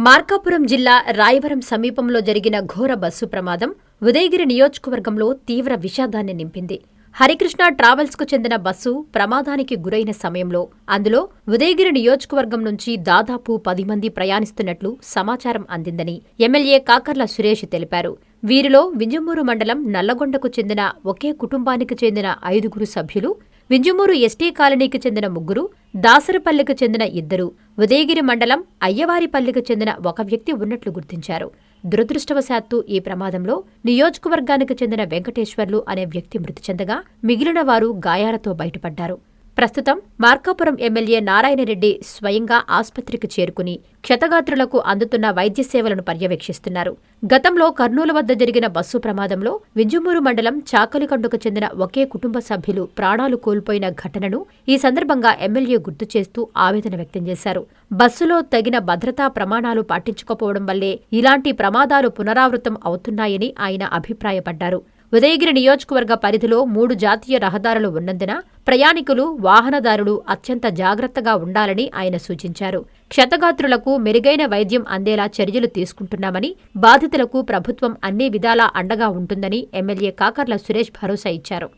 మార్కాపురం జిల్లా రాయవరం సమీపంలో జరిగిన ఘోర బస్సు ప్రమాదం ఉదయగిరి నియోజకవర్గంలో తీవ్ర విషాదాన్ని నింపింది. హరికృష్ణ ట్రావెల్స్కు చెందిన బస్సు ప్రమాదానికి గురైన సమయంలో అందులో ఉదయగిరి నియోజకవర్గం నుంచి దాదాపు 10 మంది ప్రయాణిస్తున్నట్లు సమాచారం అందిందని ఎమ్మెల్యే కాకర్ల సురేష్ తెలిపారు. వీరిలో వింజమూరు మండలం నల్లగొండకు చెందిన ఒకే కుటుంబానికి చెందిన 5 సభ్యులు, వింజమూరు ఎస్టీ కాలనీకి చెందిన 3, దాసరపల్లికి చెందిన 2, ఉదయగిరి మండలం అయ్యవారిపల్లికి చెందిన 1 వ్యక్తి ఉన్నట్లు గుర్తించారు. దురదృష్టవశాత్తు ఈ ప్రమాదంలో నియోజకవర్గానికి చెందిన వెంకటేశ్వర్లు అనే వ్యక్తి మృతి చెందగా మిగిలిన వారు గాయాలతో బయటపడ్డారు. ప్రస్తుతం మార్కాపురం ఎమ్మెల్యే నారాయణరెడ్డి స్వయంగా ఆస్పత్రికి చేరుకుని క్షతగాత్రులకు అందుతున్న వైద్య సేవలను పర్యవేక్షిస్తున్నారు. గతంలో కర్నూలు వద్ద జరిగిన బస్సు ప్రమాదంలో వింజమూరు మండలం చాకలికండుకు చెందిన ఒకే కుటుంబ సభ్యులు ప్రాణాలు కోల్పోయిన ఘటనను ఈ సందర్భంగా ఎమ్మెల్యే గుర్తు చేస్తూ ఆవేదన వ్యక్తం చేశారు. బస్సులో తగిన భద్రతా ప్రమాణాలు పాటించకపోవడం వల్లే ఇలాంటి ప్రమాదాలు పునరావృతం అవుతున్నాయని ఆయన అభిప్రాయపడ్డారు. ఉదయగిరి నియోజకవర్గ పరిధిలో 3 జాతీయ రహదారులు ఉన్నందున ప్రయాణికులు, వాహనదారులు అత్యంత జాగ్రత్తగా ఉండాలని ఆయన సూచించారు. క్షతగాత్రులకు మెరుగైన వైద్యం అందేలా చర్యలు తీసుకుంటున్నామని, బాధితులకు ప్రభుత్వం అన్ని విధాలా అండగా ఉంటుందని ఎమ్మెల్యే కాకర్ల సురేష్ భరోసా ఇచ్చారు.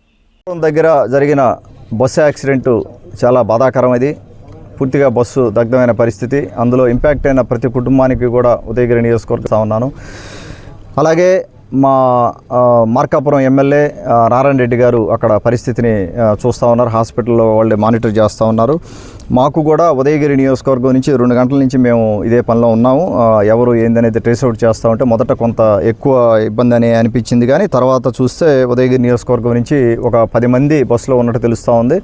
దగ్గర జరిగిన బస్సు యాక్సిడెంట్ చాలా బాధాకరమైంది. పూర్తిగా బస్సు దగ్ధమైన పరిస్థితి. అందులో ఇంపాక్ట్ అయిన ప్రతి కుటుంబానికి కూడా ఉదయగిరి నియోజకవర్గం ఉన్నాను. అలాగే మా మార్కాపురం ఎమ్మెల్యే నారాయణరెడ్డి గారు అక్కడ పరిస్థితిని చూస్తూ ఉన్నారు. హాస్పిటల్లో వాళ్ళే మానిటర్ చేస్తూ ఉన్నారు. మాకు కూడా ఉదయగిరి నియోజకవర్గం నుంచి 2 గంటల నుంచి మేము ఇదే పనిలో ఉన్నాము. ఎవరు ఏందనేది ట్రేస్ అవుట్ చేస్తూ ఉంటే మొదట కొంత ఎక్కువ ఇబ్బంది అని అనిపించింది, కానీ తర్వాత చూస్తే ఉదయగిరి నియోజకవర్గం నుంచి ఒక 10 మంది బస్సులో ఉన్నట్టు తెలుస్తూ ఉంది.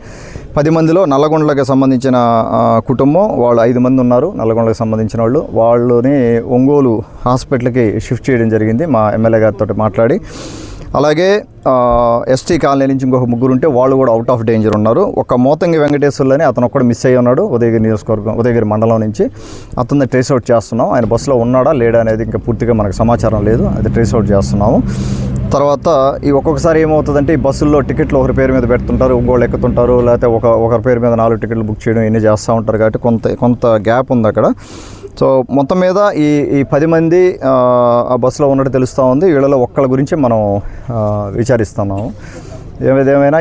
10 మందిలో నల్లగొండలకు సంబంధించిన కుటుంబం వాళ్ళు 5 మంది ఉన్నారు. నల్లగొండలకు సంబంధించిన వాళ్ళని ఒంగోలు హాస్పిటల్కి షిఫ్ట్ చేయడం జరిగింది మా ఎమ్మెల్యే గారితో మాట్లాడి. అలాగే ఎస్టీ కాలనీ నుంచి ఇంకొక 3 ఉంటే వాళ్ళు కూడా అవుట్ ఆఫ్ డేంజర్ ఉన్నారు. ఒక మోతంగి వెంకటేశ్వర్లని అతను ఒక్కడు మిస్ అయ్యి ఉన్నాడు ఉదయగిరి నియోజకవర్గం, ఉదయగిరి మండలం నుంచి. అతన్ని ట్రేస్ అవుట్ చేస్తున్నాం. ఆయన బస్సులో ఉన్నాడా లేడా అనేది ఇంకా పూర్తిగా మనకు సమాచారం లేదు. అది ట్రేస్ అవుట్ చేస్తున్నాము. తర్వాత ఈ ఒక్కొక్కసారి ఏమవుతుందంటే ఈ బస్సుల్లో టికెట్లు ఒకరి పేరు మీద పెడుతుంటారు, ఇంకోళ్ళు ఎక్కుతుంటారు, లేకపోతే ఒకరి పేరు మీద 4 టికెట్లు బుక్ చేయడం ఇన్ని చేస్తూ ఉంటారు. కాబట్టి కొంత గ్యాప్ ఉంది అక్కడ. సో మొత్తం మీద ఈ 10 మంది ఆ బస్సులో ఉన్నట్టు తెలుస్తూ ఉంది. వీళ్ళలో ఒక్కళ్ళ గురించి మనం విచారిస్తున్నాము. ఏమైనా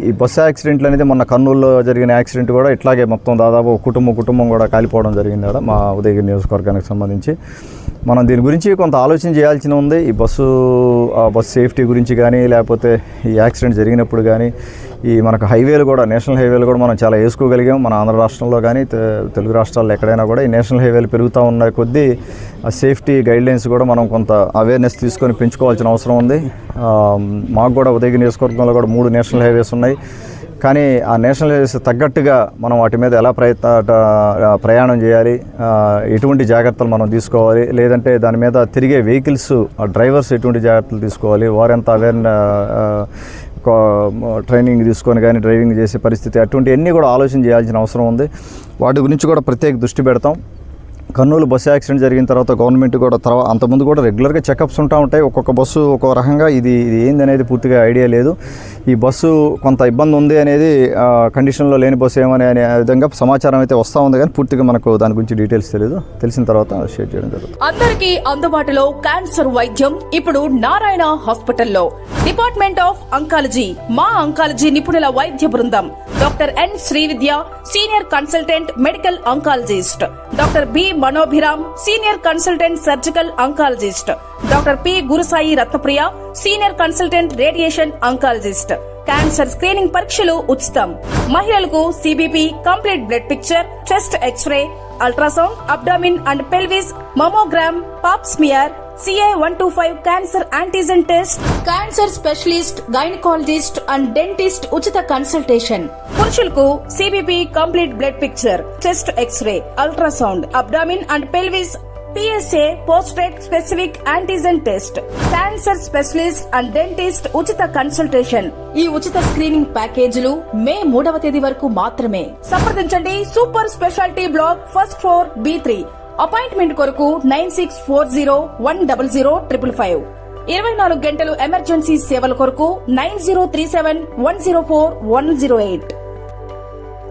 ఈ బస్సు యాక్సిడెంట్లు అనేది మొన్న కర్నూలులో జరిగిన యాక్సిడెంట్ కూడా ఇట్లాగే మొత్తం దాదాపు కుటుంబం కూడా కాలిపోవడం జరిగింది కూడా మా ఉదయగిరి నియోజకవర్గానికి సంబంధించి. మనం దీని గురించి కొంత ఆలోచన చేయాల్సి ఉంది. ఈ బస్సు సేఫ్టీ గురించి కానీ, లేకపోతే ఈ యాక్సిడెంట్ జరిగినప్పుడు కానీ ఈ మనకు హైవేలు కూడా, నేషనల్ హైవేలు కూడా మనం చాలా వేసుకోగలిగాం. మన ఆంధ్ర రాష్ట్రంలో కానీ తెలుగు రాష్ట్రాల్లో ఎక్కడైనా కూడా ఈ నేషనల్ హైవేలు పెరుగుతూ ఉన్న కొద్దీ ఆ సేఫ్టీ గైడ్లైన్స్ కూడా మనం కొంత అవేర్నెస్ తీసుకొని పెంచుకోవాల్సిన అవసరం ఉంది. మాకు కూడా ఉదయగిరి నియోజకవర్గంలో కూడా 3 నేషనల్ హైవేస్ ఉన్నాయి. కానీ ఆ నేషనల్ హైవేస్ తగ్గట్టుగా మనం వాటి మీద ఎలా ప్రయాణం చేయాలి, ఎటువంటి జాగ్రత్తలు మనం తీసుకోవాలి, లేదంటే దాని మీద తిరిగే వెహికల్స్ డ్రైవర్స్ ఎటువంటి జాగ్రత్తలు తీసుకోవాలి, వారెంత ట్రైనింగ్ తీసుకొని కానీ డ్రైవింగ్ చేసే పరిస్థితి, అటువంటివన్నీ కూడా ఆలోచన చేయాల్సిన అవసరం ఉంది. వాటి గురించి కూడా ప్రత్యేక దృష్టి పెడతాం. కర్నూలు బస్సు యాక్సిడెంట్ జరిగిన తర్వాత గవర్నమెంట్ కూడా అంతకుముందు కూడా రెగ్యులర్గా చెకప్స్ ఉంటూ ఉంటాయి. ఒక్కొక్క బస్సు ఒక్కొక్క రకంగా ఇది ఏందనేది పూర్తిగా ఐడియా లేదు. ఈ బస్సు కొంత ఇబ్బంది ఉంది అనేది కండిషన్లో లేని బస్సు ఏమనే అనే విధంగా సమాచారం అయితే వస్తూ ఉంది, కానీ పూర్తిగా మనకు దాని గురించి డీటెయిల్స్ తెలియదు. తెలిసిన తర్వాత షేర్ చేయడం జరుగుతుంది. అందరికీ అందుబాటులో క్యాన్సర్ వైద్యం ఇప్పుడు నారాయణ హాస్పిటల్లో. డిపార్ట్మెంట్ ఆఫ్ అంకాలజీ, మా అంకాలజీ నిపుణుల వైద్య బృందం. Doctor N Srividya, senior consultant medical oncologist. Doctor B Manobhiram, senior consultant surgical oncologist. Doctor P Gurusai Ratnapriya, senior consultant radiation oncologist. Cancer screening పరీక్షలు ఉచితం. మహిళలకు CBP, complete blood picture, chest X ray, ultrasound, abdomen and pelvis, mammogram, pap smear, CA-125 cancer antigen test, cancer specialist, gynaecologist and dentist ఉచిత కన్సల్టేషన్. పురుషులకు CBP, complete blood picture, chest X ray, ultrasound, abdomen and pelvis, PSA పోస్ట్రేట్ specific antigen test, cancer specialist and dentist ఉచిత consultation. ఈ ఉచిత screening ప్యాకేజీలు మే 3వ తేదీ వరకు మాత్రమే. సంప్రదించండి super speciality block, first floor, B3. Appointment కొరకు 9640100555. 24 గంటలు ఎమర్జెన్సీ సేవల కొరకు 9037104108.